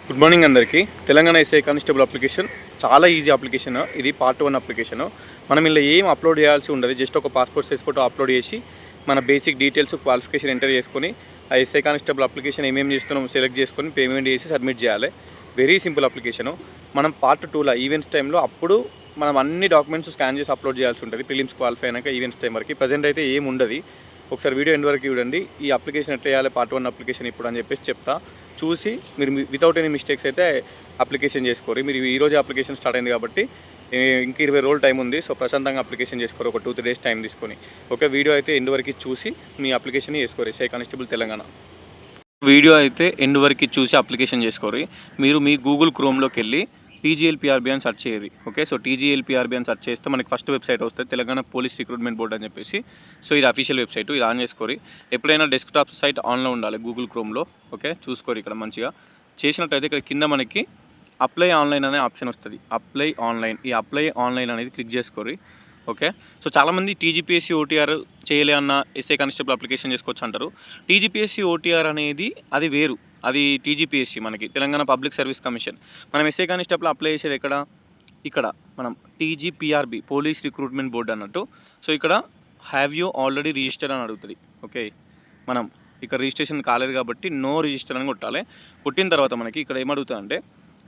Good morning అందరికీ. Telangana SI constable application చాలా easy application. ఇది పార్ట్ 1 అప్లికేషన్. మనం ఇలా ఏం అప్లోడ్ చేయాల్సి ఉండదు. జస్ట్ ఒక పాస్పోర్ట్ సైజ్ ఫోటో అప్లోడ్ చేసి మన బేసిక్ డీటెయిల్స్ క్వాలిఫికేషన్ ఎంటర్ చేసుకొని ఆ ఎస్ఐ కానిస్టేబుల్ అప్లికేషన్ ఏమేమి చేస్తున్నాం సెలెక్ట్ చేసుకొని పేమెంట్ చేసి సబ్మిట్ చేయాలి. Very simple application. మనం పార్ట్ 2లో ఈవెంట్స్ టైంలో అప్పుడు మనం అన్ని డాక్యుమెంట్స్ స్కాన్ చేసి అప్లోడ్ చేయాల్సి ఉంటుంది. ప్రిలిమ్స్ క్వాలిఫై అయినాక ఈవెంట్స్ టైం వరకు. ప్రజెంట్ అయితే ఏం ఉండదు. ఒకసారి వీడియో ఎండ్ వరకు చూడండి. ఈ అప్లికేషన్ ఎట్లా చేయాలి పార్ట్ 1 అప్లికేషన్ ఇప్పుడు అని చెప్పేసి చెప్తా. చూసి మీరు వితౌట్ ఎనీ మిస్టేక్స్ అయితే అప్లికేషన్ చేసుకోరు. మీరు ఈరోజు అప్లికేషన్ స్టార్ట్ అయింది కాబట్టి ఇంక 20 రోజులు టైం ఉంది. సో ప్రశాంతంగా అప్లికేషన్ చేసుకోరు, ఒక 2-3 డేస్ టైం తీసుకొని. ఓకే, వీడియో అయితే ఎండ్ వరకు చూసి మీ అప్లికేషన్ చేసుకోరు. ఎస్ఐ కానిస్టేబుల్ తెలంగాణ వీడియో అయితే ఎండ్ వరకు చూసి అప్లికేషన్ చేసుకోరు. మీరు మీ గూగుల్ క్రోమ్లోకి వెళ్ళి టీజీఎల్పీఆర్బీ అని సెర్చ్ చేయాలి. ఓకే, సో టీజీఎల్పీఆర్బీ అని సెర్చ్ చేస్తే మనకి ఫస్ట్ వెబ్సైట్ వస్తుంది, తెలంగాణ పోలీస్ రిక్రూట్మెంట్ బోర్డు అని చెప్పేసి. సో ఇది అఫీషియల్ వెబ్సైట్, ఇది ఆన్ చేసుకోరి. ఎప్పుడైనా డెస్క్టాప్ సైట్ ఆన్లో ఉండాలి గూగుల్ క్రోమ్లో. ఓకే, చూసుకోరు. ఇక్కడ మంచిగా చేసినట్టయితే ఇక్కడ కింద మనకి అప్లై ఆన్లైన్ అనే ఆప్షన్ వస్తుంది. అప్లై ఆన్లైన్, ఈ అప్లై ఆన్లైన్ అనేది క్లిక్ చేసుకోరి. ఓకే, సో చాలామంది టీజీపీఎస్సీ ఓటీఆర్ చేయలే అన్న ఎస్ఐ కానిస్టేబుల్ అప్లికేషన్ చేసుకోవచ్చు అంటారు. టీజీపీఎస్సీ ఓటీఆర్ అనేది అది వేరు, అది టీజీపీఎస్సీ మనకి తెలంగాణ పబ్లిక్ సర్వీస్ కమిషన్. మనం ఎస్ఐ కానిస్టేబుల్ అప్లై చేసేది ఇక్కడ మనం టీజీపీఆర్బీ పోలీస్ రిక్రూట్మెంట్ బోర్డు అన్నట్టు. సో ఇక్కడ హ్యావ్ యూ ఆల్రెడీ రిజిస్టర్ అని అడుగుతుంది. ఓకే, మనం ఇక్కడ రిజిస్ట్రేషన్ కాలేదు కాబట్టి నో రిజిస్టర్ అని కొట్టాలి. కొట్టిన తర్వాత మనకి ఇక్కడ ఏమడుగుతుంది అంటే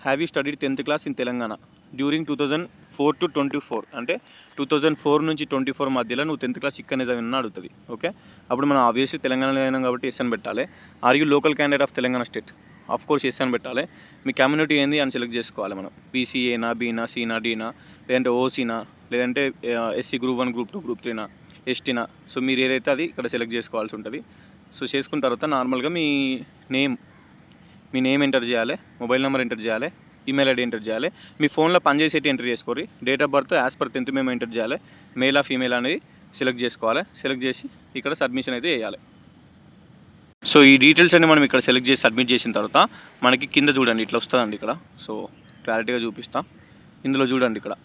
have you studied 10th class in Telangana during 2004 to 24, అంటే 2004 నుంచి 24 మధ్యలో నువ్వు 10th క్లాస్ ఇక్కడనే చదివిన అడుగుతుంది. ఓకే, అప్పుడు మనం ఆబ్వియస్లీ తెలంగాణలో అయినాం కాబట్టి ఎస్ అని పెట్టాలి. Are you local candidate of Telangana state, of course yes అని పెట్టాలి. మీ కమ్యూనిటీ ఏంది అని సెలెక్ట్ చేసుకోవాలి. మనం బీసీఏనా, బీనా, సీనా, డీనా, లేదంటే ఓసీనా, లేదంటే ఎస్సీ గ్రూప్ 1, గ్రూప్ 2, గ్రూప్ 3నా, ఎస్టీనా. సో మీరు ఏదైతే అది ఇక్కడ సెలెక్ట్ చేసుకోవాల్సి ఉంటుంది. సో చేసుకున్న తర్వాత నార్మల్గా మీ నేమ్ ఎంటర్ చేయాలి, మొబైల్ నెంబర్ ఎంటర్ చేయాలి, ఈమెయిల్ ఐడి ఎంటర్ చేయాలి. మీ ఫోన్లో పనిచేసేటి ఎంటర్ చేసుకోరి. Date of birth as per 10th మేము ఎంటర్ చేయాలి. మేల్ ఆ ఫీమేల్ అనేది సెలెక్ట్ చేసుకోవాలి. సెలెక్ట్ చేసి ఇక్కడ సబ్మిషన్ అయితే వేయాలి. సో ఈ డీటెయిల్స్ అన్ని మనం ఇక్కడ సెలెక్ట్ చేసి సబ్మిట్ చేసిన తర్వాత మనకి కింద చూడండి ఇట్లా వస్తుందండి ఇక్కడ. సో క్లారిటీగా చూపిస్తాం. ఇందులో చూడండి ఇక్కడ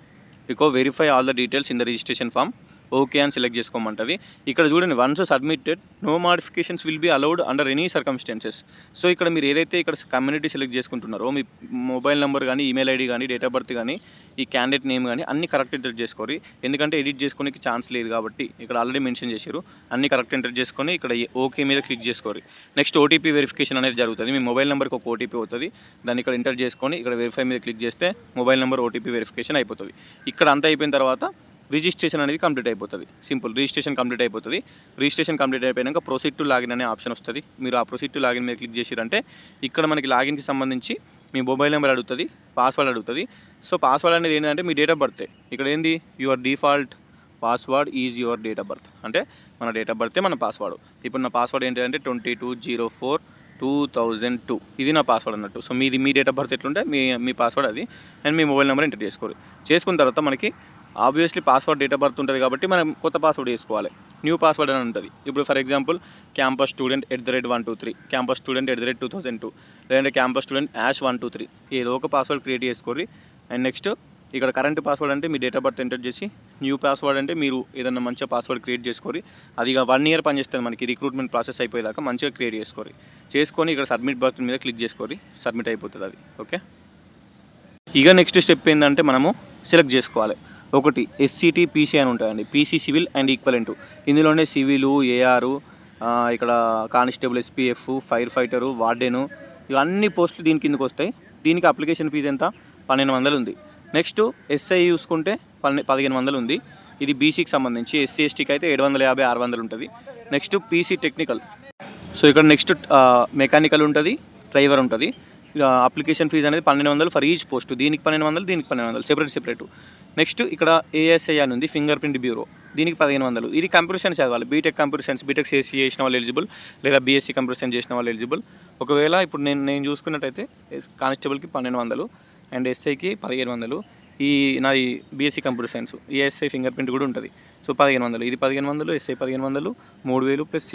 verify all the details in the registration form. Okay అని సెలెక్ట్ చేసుకోమంటుంది. ఇక్కడ చూడండి once submitted no modifications will be allowed under any circumstances. So ఇక్కడ మీరు ఏదైతే ఇక్కడ కమ్యూనిటీ సెలెక్ట్ చేసుకుంటున్నారో మీ మొబైల్ నెంబర్ కానీ, ఈమెయిల్ ఐడి కానీ, డేట్ ఆఫ్ బర్త్ కానీ, ఈ క్యాండిడేట్ నేమ్ కానీ అన్ని కరెక్ట్ ఎంటర్ చేసుకోరి. ఎందుకంటే ఎడిట్ చేసుకోనికి ఛాన్స్ లేదు కాబట్టి ఇక్కడ ఆల్రెడీ మెన్షన్ చేశారు. అన్ని కరెక్ట్ ఎంటర్ చేసుకొని ఇక్కడ ఓకే మీద క్లిక్ చేసుకోరి. నెక్స్ట్ ఓటీపీ వెరిఫికేషన్ అనేది జరుగుతుంది. మీ మొబైల్ నెంబర్కి ఒక ఓటీపీ అవుతుంది. దాన్ని ఇక్కడ ఎంటర్ చేసుకొని ఇక్కడ వెరిఫై మీద క్లిక్ చేస్తే మొబైల్ నెంబర్ ఓటీపీ వెరిఫికేషన్ అయిపోతుంది. ఇక్కడ అంతా అయిపోయిన తర్వాత రిజిస్ట్రేషన్ అనేది కంప్లీట్ అయిపోతుంది. సింపుల్ రిజిస్ట్రేషన్ కంప్లీట్ అయిపోతుంది. రిజిస్ట్రేషన్ కంప్లీట్ అయిపోయాక ప్రొసీడ్ టు లాగిన్ అనే ఆప్షన్ వస్తుంది. మీరు ఆ ప్రొసీడ్ టు లాగిన్ మీద క్లిక్ చేసిరంటే ఇక్కడ మనకి లాగిన్కి సంబంధించి మీ మొబైల్ నెంబర్ అడుగుతుంది, పాస్వర్డ్ అడుగుతుంది. సో పాస్వర్డ్ అనేది ఏంటంటే మీ డేట్ ఆఫ్ బర్తే. ఇక్కడ ఏంది your default password is your date of birth, అంటే మన డేట్ ఆఫ్ బర్తే మన పాస్వర్డ్. ఇప్పుడు నా పాస్వర్డ్ ఏంటంటే 22/04/2002 ఇది నా పాస్వర్డ్ అన్నట్టు. సో మీ డేట్ ఆఫ్ బర్త్ ఎట్లుంటే మీ పాస్వర్డ్ అది, అండ్ మీ మొబైల్ నెంబర్ ఎంటర్ చేసుకోరు. చేసుకున్న తర్వాత మనకి obviously password date of birth ఉంటుంది కాబట్టి మనం కొత్త పాస్వర్డ్ వేసుకోవాలి. న్యూ పాస్వర్డ్ అని ఉంటుంది. ఇప్పుడు for example campus student @123, campus student @2002, లేదంటే క్యాంపస్ స్టూడెంట్ #123 ఏదో ఒక పాస్వర్డ్ క్రియేట్ చేసుకోరి. అండ్ నెక్స్ట్ ఇక్కడ కరెంట్ పాస్వర్డ్ అంటే మీ డేట్ ఆఫ్ బర్త్ ఎంటర్ చేసి, న్యూ పాస్వర్డ్ అంటే మీరు ఏదైనా మంచిగా పాస్వర్డ్ క్రియేట్ చేసుకోరి. అది ఇక 1 year పనిచేస్తుంది మనకి రిక్రూట్మెంట్ ప్రాసెస్ అయిపోయేదాకా. మంచిగా క్రియేట్ చేసుకొని ఇక్కడ సబ్మిట్ బటన్ మీద క్లిక్ చేసుకోరి. సబ్మిట్ అయిపోతుంది అది. ఓకే, ఇక నెక్స్ట్ స్టెప్ ఏంటంటే మనము సెలెక్ట్ చేసుకోవాలి. ఒకటి ఎస్సీటీ పీసీ అని ఉంటాయండి. PC civil and equivalent. ఇందులోనే సివిలు, ఏఆర్, ఇక్కడ constable, SPF, fire fighter, warden, ఇవన్నీ పోస్టులు దీని కిందకు వస్తాయి. దీనికి అప్లికేషన్ ఫీజు ఎంత? 1200 ఉంది. నెక్స్ట్ ఎస్ఐ చూసుకుంటే 1500 ఉంది. ఇది బీసీకి సంబంధించి. ఎస్సీ ఎస్టీకి అయితే 750-600 ఉంటుంది. Next PC technical. సో ఇక్కడ నెక్స్ట్ మెకానికల్ ఉంటుంది, డ్రైవర్ ఉంటుంది. అప్లికేషన్ ఫీజు అనేది 1200 ఫర్ ఈచ్ పోస్ట్. దీనికి 1200, దీనికి 1200 సెపరేట్. నెక్స్ట్ ఇక్కడ ఏఎస్ఐ అని ఉంది, ఫింగర్ ప్రింట్ బ్యూరో. దీనికి 1500. ఇది కంప్యూటర్ సైన్స్ చదవాలి. బీటెక్ కంప్యూటర్ సైన్స్, బీటెక్ చేసి చేసిన వాళ్ళు ఎలిజిబుల్, లేదా బీఎస్సీ కంప్యూటర్ సైన్స్ చేసిన వాళ్ళు ఎలిజిబుల్. ఒకవేళ ఇప్పుడు నేను చూసుకున్నట్టయితే కానిస్టేబుల్కి 1200 అండ్ ఎస్ఐకి 1500. ఈ నాది BSc computer science, ASI finger print కూడా ఉంటుంది. సో 1500, ఇది 1500, ఎస్ఐ 1500, 3000 ప్లస్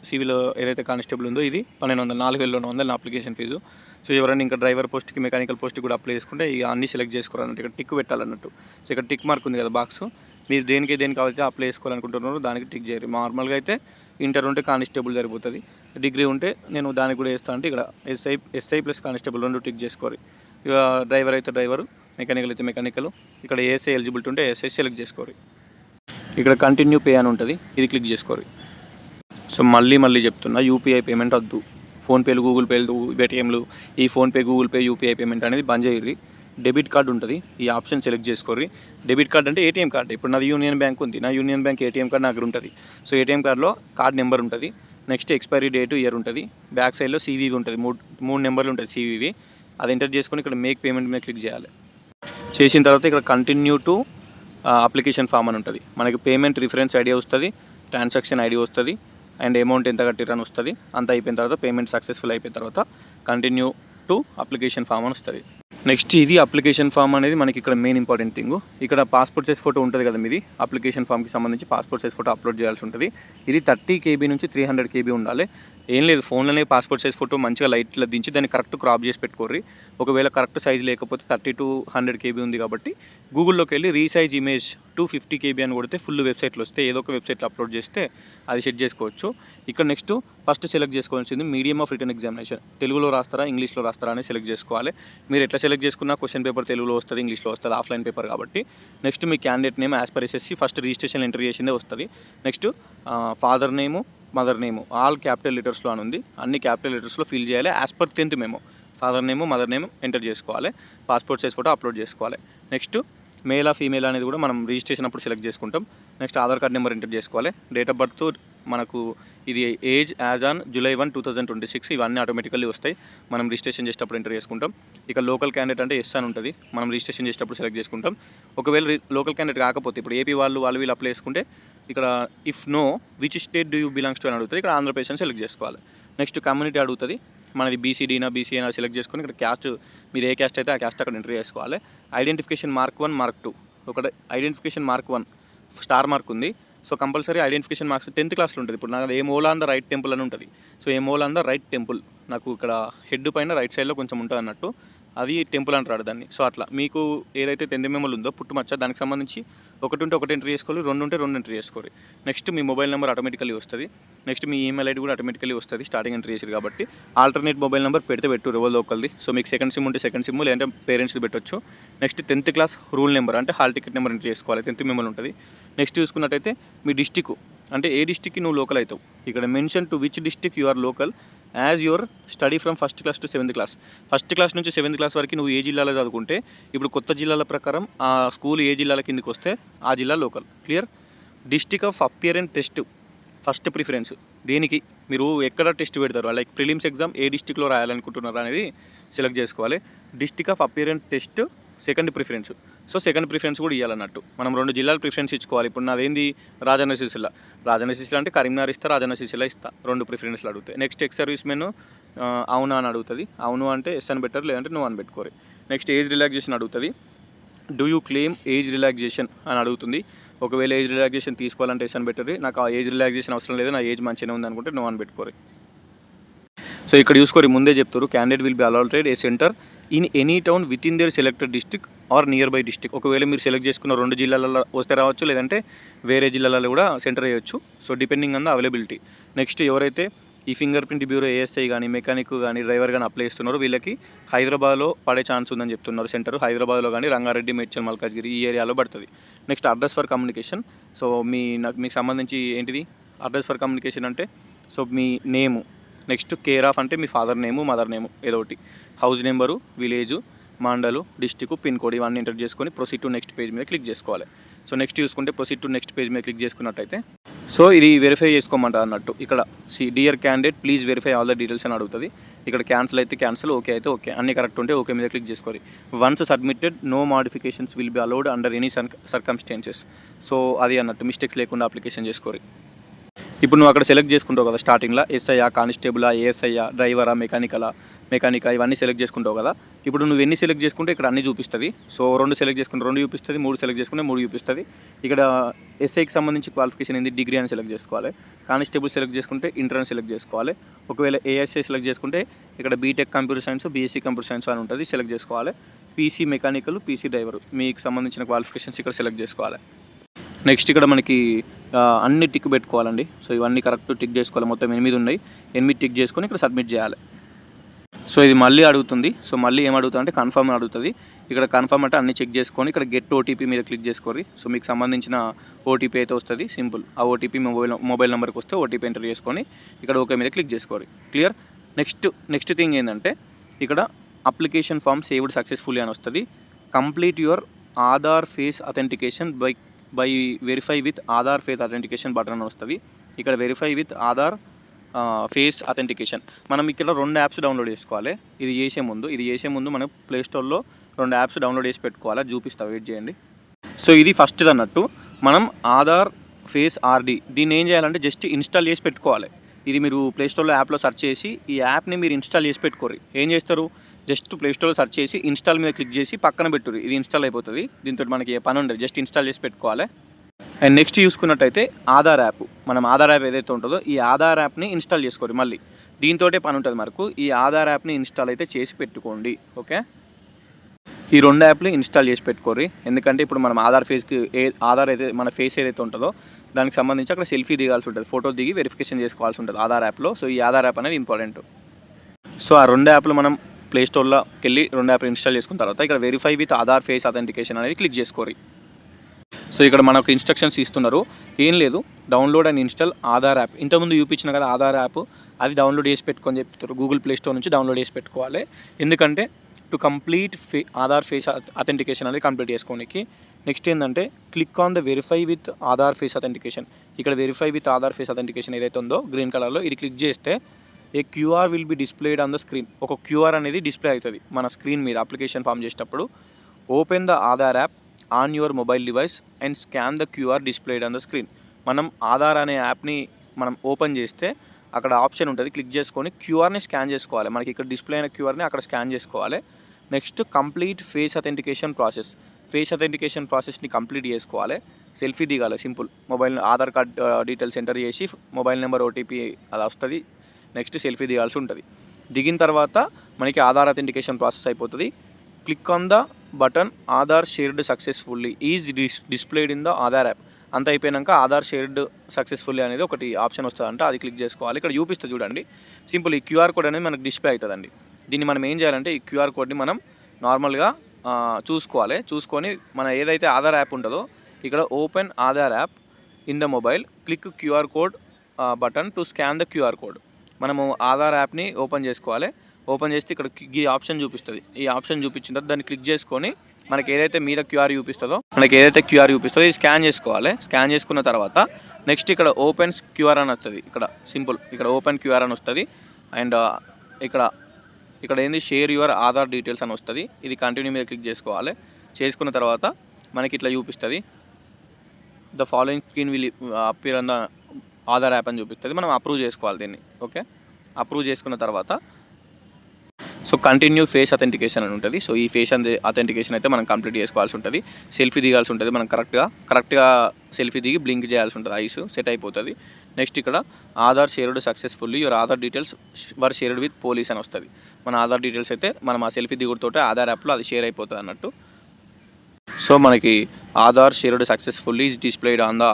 సివిల్ ఏదైతే కానిస్టేబుల్ ఉందో ఇది 1200, 4200 నా అప్లికేషన్ ఫీజు. సో ఎవరైనా ఇంకా డ్రైవర్ పోస్ట్కి, మెకానికల్ పోస్ట్కి కూడా అప్లై చేసుకుంటే ఇక అన్నీ సెలెక్ట్ చేసుకోవాలన్నట్టు. ఇక్కడ టిక్ పెట్టాలన్నట్టు. సో ఇక్కడ టిక్ మార్క్ ఉంది కదా బాక్స్, మీరు దేనికి అయితే అప్లై చేసుకోవాలనుకుంటున్నారో దానికి టిక్ చేయరు. నార్మల్గా అయితే ఇంటర్ ఉంటే కానిస్టేబుల్ సరిపోతుంది. డిగ్రీ ఉంటే నేను దానికి కూడా వేస్తాను అంటే ఇక్కడ ఎస్ఐ ప్లస్ కానిస్టేబుల్ 2 టిక్ చేసుకోవాలి. ఇక డ్రైవర్ అయితే డ్రైవరు, మెకానికల్ అయితే మెకానికల్. ఇక్కడ ఏఎస్ఐ ఎలిజిబిలిటీ ఉంటే ఏఎస్ఐ సెలెక్ట్ చేసుకోవాలి. ఇక్కడ కంటిన్యూ పే అని ఉంటుంది, ఇది క్లిక్ చేసుకోవాలి. సో మళ్ళీ చెప్తున్నా, యూపీఐ పేమెంట్ వద్దు. ఫోన్పేలు, గూగుల్ పేలు, పేటిఎంలు, ఈ PhonePe, Google pay, UPI payment అనేది బంద్ చేయరు. డెబిట్ కార్డు ఉంటుంది, ఈ ఆప్షన్ సెలెక్ట్ చేసుకోర్రి. డెబిట్ కార్డ్ అంటే ఏటీఎం కార్డు. ఇప్పుడు నాది యూనియన్ బ్యాంక్ ఉంది, నా యూనియన్ బ్యాంక్ ఏటీఎం కార్డు నా దగ్గర ఉంటుంది. సో ఏటీఎం కార్డులో కార్డ్ నెంబర్ ఉంటుంది, నెక్స్ట్ ఎక్స్పైరీ డేట్, ఇయర్ ఉంటుంది, బ్యాక్ సైడ్లో CVV ఉంటుంది, మూడు నెంబర్లు ఉంటుంది CVV. అది ఎంటర్ చేసుకొని ఇక్కడ మేక్ పేమెంట్ మీద క్లిక్ చేయాలి. చేసిన తర్వాత ఇక్కడ కంటిన్యూ టు అప్లికేషన్ ఫామ్ అని ఉంటుంది. మనకి పేమెంట్ రిఫరెన్స్ ఐడి వస్తుంది, ట్రాన్సాక్షన్ ఐడి వస్తుంది, అండ్ అమౌంట్ ఎంత కట్టిరని వస్తుంది. అంత అయిపోయిన తర్వాత పేమెంట్ సక్సెస్ఫుల్ అయిపోయిన తర్వాత కంటిన్యూ టు అప్లికేషన్ ఫామ్ అని వస్తుంది. నెక్స్ట్ ఇది అప్లికేషన్ ఫామ్ అనేది మనకి ఇక్కడ మెయిన్ ఇంపార్టెంట్ థింగ్. ఇక్కడ పాస్పోర్ట్ సైజ్ ఫోటో ఉంటుంది కదా మీది, అప్లికేషన్ ఫామ్కి సంబంధించి పాస్పోర్ట్ సైజ్ ఫోటో అప్లోడ్ చేయాల్సి ఉంటుంది. ఇది 30 KB నుంచి 300 KB ఉండాలి. ఏం లేదు, ఫోన్లోనే పాస్పోర్ట్ సైజ్ ఫోటో మంచిగా లైట్లో దించి దాన్ని కరెక్ట్ క్రాప్ చేసి పెట్టుకోర్రి. ఒకవేళ కరెక్ట్ సైజ్ లేకపోతే 30 to 100 KB ఉంది కాబట్టి గూగుల్లోకి వెళ్ళి రీసైజ్ ఇమేజ్ 250 KB అని కొడితే ఫుల్ వెబ్సైట్లో వస్తే ఏదో ఒక వెబ్సైట్లో అప్లోడ్ చేస్తే అది సెట్ చేసుకోవచ్చు. ఇక్కడ నెక్స్ట్ ఫస్ట్ సెలెక్ట్ చేసుకోవాల్సింది మీడియం ఆఫ్ రిటర్న్ ఎగ్జామినేషన్. తెలుగులో రాస్తారా, ఇంగ్లీష్లో రాస్తారా అని సెలెక్ట్ చేసుకోవాలి. మీరు ఎట్లా సెలెక్ట్ చేసుకున్నా క్వశ్చన్ పేపర్ తెలుగులో వస్తుంది, ఇంగ్లీష్లో వస్తుంది, ఆఫ్లైన్ పేపర్ కాబట్టి. నెక్స్ట్ మీ candidate name as per SSC first registration enter చేసిందే వస్తుంది. Next father name, mother name all capital లెటర్స్లో అని ఉంది, అన్ని క్యాపిటల్ లెటర్స్లో ఫిల్ చేయాలి. As per 10th memo father name, mother name enter చేసుకోవాలి. పాస్పోర్ట్ సైజ్ ఫోటో అప్లోడ్ చేసుకోవాలి. నెక్స్ట్ మేలా ఫీమేల్ అనేది కూడా మనం రిజిస్ట్రేషన్ అప్పుడు సెలెక్ట్ చేసుకుంటాం. Next Aadhaar card number enter చేసుకోవాలి. డేట్ ఆఫ్ బర్త్ మనకు ఇది ఏజ్ యాజ్ ఆన్ July 1, 2026 ఇవన్నీ ఆటోమేటికల్లీ వస్తాయి, మనం రిజిస్ట్రేషన్ చేసేటప్పుడు ఎంటర్ చేసుకుంటాం. ఇక లోకల్ క్యాండిడేట్ అంటే ఎస్ అని ఉంటుంది, మనం రిజిస్ట్రేషన్ చేసేటప్పుడు సెలెక్ట్ చేసుకుంటాం. ఒకవేళ లోకల్ క్యాండిడేట్ కాకపోతే ఇప్పుడు ఏపీ వాళ్ళు వీళ్ళు అప్లై చేసుకుంటే ఇక్కడ if no which state do you belongs to అని అడుగుతుంది, ఇక్కడ ఆంధ్రప్రదేశ్ అని సెలెక్ట్ చేసుకోవాలి. నెక్స్ట్ కమ్యూనిటీ అడుగుతుంది, మనది బీసీడీనా బీసీఏనా సెలెక్ట్ చేసుకొని ఇక్కడ క్యాస్ట్ మీది ఏ క్యాస్ట్ అయితే ఆ క్యాస్ట్ అక్కడ ఎంటర్ చేసుకోవాలి. ఐడెంటిఫికేషన్ మార్క్ 1, మార్క్ 2 ఒకటి ఐడెంటిఫికేషన్ మార్క్ 1 స్టార్ మార్క్ ఉంది. So compulsory identification marks 10th క్లాస్లో ఉంటుంది. ఇప్పుడు నాకు ఏ మూల ఆన్ ద రైట్ టెంపుల్ అని ఉంటుంది. సో ఏ మూల ఆన్ ద రైట్ టెంపుల్ నాకు ఇక్కడ హెడ్ పైన రైట్ సైడ్లో కొంచెం ఉంటుంది అన్నట్టు, అది టెంపుల్ అంటారు దాన్ని. సో అట్లా మీకు ఏదైతే 10th మెమోలు ఉందో పుట్టుమచ్చ దానికి సంబంధించి ఒకటి ఉంటే ఒకటి ఎంట్రీ చేసుకోవాలి, 2 ఉంటే 2 ఎంట్రీ చేసుకోవాలి. నెక్స్ట్ మీ మొబైల్ నెంబర్ ఆటోమేటికల్లీ వస్తుంది. నెక్స్ట్ మీ ఈమెయిల్ ఐడి కూడా ఆటోమేటికల్లీ వస్తుంది, స్టార్టింగ్ ఎంట్రీ చేసారు కాబట్టి. ఆల్టర్నేట్ మొబైల్ నెంబర్ పెట్టు ఎవరిదో ఒకరిది. సో మీకు సెకండ్ సిమ్ ఉంటే సెకండ్ సిమ్, లేదంటే పేరెంట్స్ది పెట్టొచ్చు. Next 10th class rule number అంటే హాల్ టికెట్ నెంబర్ ఎంట్రీ చేసుకోవాలి, 10th మెమోలు ఉంటుంది. నెక్స్ట్ చూసుకున్నట్టయితే మీ డిస్టిక్ అంటే ఏ డిస్టిక్కి నువ్వు లోకల్ అవుతావు, ఇక్కడ mention to which district you are local as your study from 1st class to 7th class. 1st class నుంచి 7th class వరకు నువ్వు ఏ జిల్లాలో చదువుకుంటే ఇప్పుడు కొత్త జిల్లాల ప్రకారం ఆ స్కూల్ ఏ జిల్లాల కిందకి వస్తే ఆ జిల్లా local. Clear. District of appearance test first preference, దేనికి మీరు ఎక్కడ టెస్ట్ పెడతారు, లైక్ ప్రిలిమ్స్ ఎగ్జామ్ ఏ డిస్టిక్లో రాయాలనుకుంటున్నారు అనేది సెలెక్ట్ చేసుకోవాలి. District of appearance test second preference. So second preference కూడా ఇవ్వాలన్నట్టు, మనం 2 జిల్లాలు ప్రిఫరెన్స్ ఇచ్చుకోవాలి. ఇప్పుడు నాదేంది రాజన్న సిరిసిల్ల అంటే కరీంనగర్ ఇస్తా, రాజన్న సిరిసిల్ల ఇస్తా, 2 ప్రిఫరెన్స్లు అడుగుతాయి. నెక్స్ట్ ఎక్స్ సర్వీస్ మెన్ అవునా అని అడుగుతుంది, అవును అంటే ఎస్ అని బెటర్, లేదంటే నువ్వు అని పెట్టుకోరు. నెక్స్ట్ ఏజ్ రిలాక్సేషన్ అడుగుతుంది, do you claim age relaxation అని అడుగుతుంది. ఒకవేళ ఏజ్ రిలాక్సేషన్ తీసుకోవాలంటే ఎస్ అని బెటర్, నాకు ఆ ఏజ్ రిలాక్సేషన్ అవసరం లేదు, నా ఏజ్ మంచిగానే ఉంది అనుకుంటే నువ్వు అని పెట్టుకోరు. సో ఇక్కడ చూసుకోరు, ముందే చెప్తారు candidate will be allotted a centre in any town within their selected district or near by district. ఒకవేళ మీరు సెలెక్ట్ చేసుకున్న 2 జిల్లాలలో వస్తే రావచ్చు, లేదంటే వేరే జిల్లాలలో కూడా సెంటర్ అయ్యొచ్చు. So depending on the availability. Next ఎవరైతే ఈ ఫింగర్ ప్రింట్ బ్యూరో ASI కానీ మెకానిక్ కానీ డ్రైవర్ కానీ అప్లై చేస్తున్నారో వీళ్ళకి హైదరాబాద్లో పడే ఛాన్స్ ఉందని చెప్తున్నారు. సెంటర్ హైదరాబాద్లో కానీ రంగారెడ్డి, మేడ్చల్, మల్కాజ్గిరి ఈ ఏరియాలో పడుతుంది. Next address for communication. So మీకు సంబంధించి ఏంటిది అడ్రస్ ఫర్ కమ్యూనికేషన్ అంటే, so me name, next care of అంటే మీ ఫాదర్ నేము, మదర్ నేము ఏదో ఒకటి, హౌస్ నెంబరు, విలేజు, మండలు, డిస్టిక్, పిన్ కోడ్ ఇవన్నీ ఎంటర్ చేసుకొని ప్రొసీడ్ టు నెక్స్ట్ పేజ్ మీద క్లిక్ చేసుకోవాలి. సో నెక్స్ట్ చూసుకుంటే ప్రొసీడ్ టు నెక్స్ట్ పేజ్ మీద క్లిక్ చేసుకున్నట్టయితే సో ఇది వెరిఫై చేసుకోమంటారు అన్నట్టు. ఇక్కడ dear candidate please verify all the details అని అడుగుతుంది. ఇక్కడ క్యాన్సిల్ అయితే క్యాన్సిల్, ఓకే అయితే ఓకే, అన్ని కరెక్ట్ ఉంటే ఓకే మీద క్లిక్ చేసుకోవాలి. Once submitted no modifications will be allowed under any circumstances. So అది అన్నట్టు మిస్టేక్స్ లేకుండా అప్లికేషన్ చేసుకోవాలి. ఇప్పుడు నువ్వు అక్కడ సెలెక్ట్ చేసుకుంటావు కదా స్టార్టింగ్లో, ఎస్ఐయా, కానిస్టేబులా, ఏఎస్ఐయా, డ్రైవరా, మెకానికా ఇవన్నీ సెలెక్ట్ చేసుకుంటావు కదా. ఇప్పుడు నువ్వు ఎన్ని సెలెక్ట్ చేసుకుంటే ఇక్కడ అన్ని చూపిస్తుంది. సో 2 సెలెక్ట్ చేసుకుంటే 2 చూపిస్తుంది, 3 సెలెక్ట్ చేసుకుంటే 3 చూపిస్తుంది. ఇక్కడ ఎస్ఐకి సంబంధించి క్వాలిఫికేషన్ ఏంది, డిగ్రీ అని సెలెక్ట్ చేసుకోవాలి. కానిస్టేబుల్ సెలెక్ట్ చేసుకుంటే ఇంటర్ అని సెలెక్ట్ చేసుకోవాలి. ఒకవేళ ఏఎస్ఐ సెలెక్ట్ చేసుకుంటే ఇక్కడ BTech computer science, BSc computer science అని ఉంటుంది, సెలెక్ట్ చేసుకోవాలి. పీసీ మెకానికల్, పీసీ డ్రైవర్ మీకు సంబంధించిన క్వాలిఫికేషన్స్ ఇక్కడ సెలెక్ట్ చేసుకోవాలి. నెక్స్ట్ ఇక్కడ మనకి అన్ని టిక్ పెట్టుకోవాలండి. సో ఇవన్నీ కరెక్ట్ టిక్ చేసుకోవాలి. మొత్తం 8 ఉన్నాయి. 8 టిక్ చేసుకొని ఇక్కడ సబ్మిట్ చేయాలి. సో ఇది మళ్ళీ అడుగుతుంది. సో మళ్ళీ ఏం అడుగుతుంది అంటే కన్ఫర్మ్ అడుగుతుంది. ఇక్కడ కన్ఫర్మ్ అంటే అన్ని చెక్ చేసుకొని ఇక్కడ గెట్ ఓటీపీ మీద క్లిక్ చేసుకోండి. సో మీకు సంబంధించిన ఓటీపీ అయితే వస్తుంది. సింపుల్. ఆ ఓటీపీ మొబైల్ నెంబర్కి వస్తే ఓటీపీ ఎంటర్ చేసుకొని ఇక్కడ ఓకే మీద క్లిక్ చేసుకోండి. క్లియర్. నెక్స్ట్ థింగ్ ఏంటంటే ఇక్కడ అప్లికేషన్ ఫామ్ సేవ్డ్ సక్సెస్ఫుల్లీ అని వస్తుంది. Complete your Aadhaar face authentication by verify with Aadhaar face authentication button అని వస్తుంది. ఇక్కడ verify with Aadhaar face authentication మనం ఇక్కడ 2 యాప్స్ డౌన్లోడ్ చేసుకోవాలి. ఇది చేసే ముందు మనం ప్లేస్టోర్లో 2 యాప్స్ డౌన్లోడ్ చేసి పెట్టుకోవాలి. చూపిస్తా, వెయిట్ చేయండి. సో ఇది ఫస్ట్ అన్నట్టు మనం ఆధార్ ఫేస్ ఆర్డి దీన్ని ఏం చేయాలంటే జస్ట్ ఇన్స్టాల్ చేసి పెట్టుకోవాలి. ఇది మీరు ప్లేస్టోర్లో యాప్లో సెర్చ్ చేసి ఈ యాప్ని మీరు ఇన్స్టాల్ చేసి పెట్టుకోరు. ఏం చేస్తారు, జస్ట్ ప్లేస్టోర్లో సెర్చ్ చేసి ఇన్స్టాల్ మీద క్లిక్ చేసి పక్కన పెట్టుర్రు. ఇది ఇన్స్టాల్ అయిపోతుంది. దీంతో మనకి ఏ పని ఉండదు, జస్ట్ ఇన్స్టాల్ చేసి పెట్టుకోవాలి. అండ్ నెక్స్ట్ చూసుకున్నట్టయితే ఆధార్ యాప్, మనం ఆధార్ యాప్ ఏదైతే ఉంటుందో ఈ ఆధార్ యాప్ని ఇన్స్టాల్ చేసుకోరు. మళ్ళీ దీంతో పని ఉంటుంది మనకు. ఈ ఆధార్ యాప్ని ఇన్స్టాల్ అయితే చేసి పెట్టుకోండి. ఓకే, ఈ 2 యాప్లు ఇన్స్టాల్ చేసి పెట్టుకోరు. ఎందుకంటే ఇప్పుడు మనం ఆధార్ అయితే మన ఫేస్ ఏదైతే ఉంటుందో దానికి సంబంధించి అక్కడ సెల్ఫీ దిగాల్సి ఉంటుంది. ఫోటో దిగి వెరిఫికేషన్ చేసుకోవాల్సి ఉంటుంది ఆధార్ యాప్లో. సో ఈ ఆధార్ యాప్ అనేది ఇంపార్టెంట్. సో ఆ 2 యాప్లు మనం ప్లేస్టోర్లోకి వెళ్ళి 2 యాప్లు ఇన్స్టాల్ చేసుకున్న తర్వాత ఇక్కడ verify with Aadhaar face authentication అనేది క్లిక్ చేసుకోరు. సో ఇక్కడ మనకు ఇన్స్ట్రక్షన్స్ ఇస్తున్నారు. ఏం లేదు, download and install Aadhaar app. ఇంతకుముందు చూపించిన కదా ఆధార్ యాప్, అది డౌన్లోడ్ చేసి పెట్టుకొని చెప్తారు. గూగుల్ ప్లే స్టోర్ నుంచి డౌన్లోడ్ చేసి పెట్టుకోవాలి. ఎందుకంటే to complete Aadhaar face authentication అనేది కంప్లీట్ చేసుకోనికి. నెక్స్ట్ ఏంటంటే click on the verify with Aadhaar face authentication. ఇక్కడ verify with Aadhaar face authentication ఏదైతే ఉందో గ్రీన్ కలర్లో, ఇది క్లిక్ చేస్తే a QR will be displayed on the screen. ఒక క్యూఆర్ అనేది డిస్ప్లే అవుతుంది మన స్క్రీన్ మీద అప్లికేషన్ ఫామ్ చేసేటప్పుడు. Open the Aadhaar app on your mobile device and scan the QR displayed on the screen. మనం ఆధార్ అనే యాప్ని మనం ఓపెన్ చేస్తే అక్కడ ఆప్షన్ ఉంటుంది, క్లిక్ చేసుకొని క్యూఆర్ని స్కాన్ చేసుకోవాలి. మనకి ఇక్కడ డిస్ప్లే అయిన క్యూఆర్ని అక్కడ స్కాన్ చేసుకోవాలి. Next complete face authentication process. Face authentication ప్రాసెస్ని కంప్లీట్ చేసుకోవాలి. సెల్ఫీ దిగాలి. Simple. Aadhaar card details enter చేసి మొబైల్ నెంబర్ ఓటీపీ అలా వస్తుంది. నెక్స్ట్ సెల్ఫీ దిగాల్సి ఉంటుంది. దిగిన తర్వాత మనకి ఆధార్ అథెంటికేషన్ ప్రాసెస్ అయిపోతుంది. Click on the button Aadhaar shared successfully is displayed in the Aadhaar app. అంత అయిపోయాక ఆధార్ షేర్డ్ సక్సెస్ఫుల్లీ అనేది ఒకటి ఆప్షన్ వస్తుందంటే అది క్లిక్ చేసుకోవాలి. ఇక్కడ చూపిస్తుంది చూడండి, సింపుల్. ఈ క్యూఆర్ కోడ్ అనేది మనకు డిస్ప్లే అవుతుందండి. దీన్ని మనం ఏం చేయాలంటే ఈ క్యూఆర్ కోడ్ని మనం నార్మల్గా చూసుకొని మన ఏదైతే ఆధార్ యాప్ ఉంటుందో ఇక్కడ open Aadhaar app in the mobile, click QR code button to scan the QR code. మనము ఆధార్ యాప్ని ఓపెన్ చేసుకోవాలి. ఓపెన్ చేస్తే ఇక్కడ ఈ ఆప్షన్ చూపిస్తుంది. ఈ ఆప్షన్ చూపించిన తర్వాత దాన్ని క్లిక్ చేసుకొని మనకి ఏదైతే మీద క్యూఆర్ చూపిస్తుందో ఇది స్కాన్ చేసుకోవాలి. స్కాన్ చేసుకున్న తర్వాత నెక్స్ట్ ఇక్కడ ఓపెన్ క్యూఆర్ అని వస్తుంది. ఇక్కడ సింపుల్, ఇక్కడ ఓపెన్ క్యూఆర్ అని వస్తుంది. అండ్ ఇక్కడ ఏంది షేర్ యువర్ ఆధార్ డీటెయిల్స్ అని వస్తుంది. ఇది కంటిన్యూ మీద క్లిక్ చేసుకోవాలి. చేసుకున్న తర్వాత మనకి ఇట్లా చూపిస్తుంది. The following screen will appear on the Aadhaar app అని చూపిస్తుంది. మనం అప్రూవ్ చేసుకోవాలి దీన్ని. ఓకే, అప్రూవ్ చేసుకున్న తర్వాత సో కంటిన్యూ ఫేస్ అథెంటికేషన్ అని ఉంటుంది. సో ఈ ఫేస్ అథెంటికేషన్ అయితే మనం కంప్లీట్ చేసుకోవాల్సి ఉంటుంది. సెల్ఫీ దిగాల్సి ఉంటుంది. మనం కరెక్ట్గా సెల్ఫీ దిగి బ్లింక్ చేయాల్సి ఉంటుంది. ఐస్ సెట్ అయిపోతుంది. నెక్స్ట్ ఇక్కడ Aadhaar shared successfully your Aadhaar details were shared with police అని వస్తుంది. మన ఆధార్ డీటెయిల్స్ అయితే మనం ఆ సెల్ఫీ దిగుడుతోటే ఆధార్ యాప్లో అది షేర్ అయిపోతుంది అన్నట్టు. సో మనకి Aadhaar shared successfully is displayed on the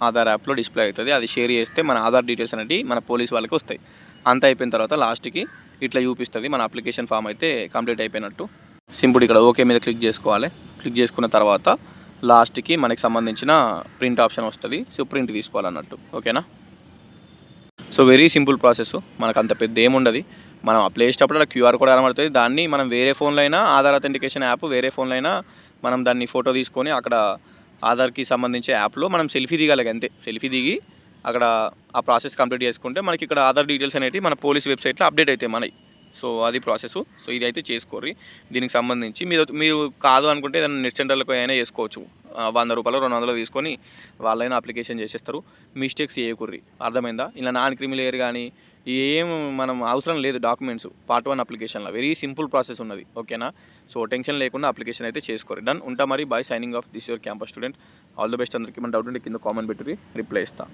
Aadhaar యాప్లో డిస్ప్లే అవుతుంది. అది షేర్ చేస్తే మన ఆధార్ డీటెయిల్స్ అనేవి మన పోలీస్ వాళ్ళకి వస్తాయి. అంత అయిపోయిన తర్వాత లాస్ట్కి ఇట్లా చూపిస్తుంది. మన అప్లికేషన్ ఫామ్ అయితే కంప్లీట్ అయిపోయినట్టు. సింపుల్. ఇక్కడ ఓకే మీద క్లిక్ చేసుకోవాలి. క్లిక్ చేసుకున్న తర్వాత లాస్ట్కి మనకి సంబంధించిన ప్రింట్ ఆప్షన్ వస్తుంది. సో ప్రింట్ తీసుకోవాలన్నట్టు. ఓకేనా. So very simple process. మనకు అంత పెద్ద ఏముండదు. మనం అప్లై చేసేటప్పుడు అలా క్యూఆర్ కోడ్ కనబడుతుంది. దాన్ని మనం వేరే ఫోన్లో అయినా ఆధార్ అథెంటికేషన్ యాప్ వేరే ఫోన్లో అయినా మనం దాన్ని ఫోటో తీసుకొని అక్కడ ఆధార్కి సంబంధించే యాప్లో మనం సెల్ఫీ దిగాలి. అంతే. సెల్ఫీ దిగి అక్కడ ఆ ప్రాసెస్ కంప్లీట్ చేసుకుంటే మనకి ఇక్కడ ఆధార్ డీటెయిల్స్ అనేవి మన పోలీస్ వెబ్సైట్లో అప్డేట్ అవుతాయి మనకి. సో అది ప్రాసెస్. సో ఇది అయితే చేసుకోర్రి. దీనికి సంబంధించి మీరు కాదు అనుకుంటే ఏదైనా నెట్ సెంటర్లకు అయినా చేసుకోవచ్చు. 100 రూపాయలు 200 తీసుకొని వాళ్ళైనా అప్లికేషన్ చేసేస్తారు. మిస్టేక్స్ చేయకూర్రి. అర్థమైందా. ఇలా నాన్ క్రిమిలేయర్ కానీ ఏం మనం అవసరం లేదు. డాక్యుమెంట్స్ పార్ట్ 1 అప్లికేషన్లో వెరీ సింపుల్ ప్రాసెస్ ఉన్నది. ఓకేనా. సో టెన్షన్ లేకుండా అప్లికేషన్ అయితే చేసుకోరు. డన్. ఉంటా మరి. Bye. Signing off. This your campus student. All the best అందరికీ. మన డౌట్ ఉంటే కింద కామెంట్ పెట్టి రిప్లై ఇస్తాను.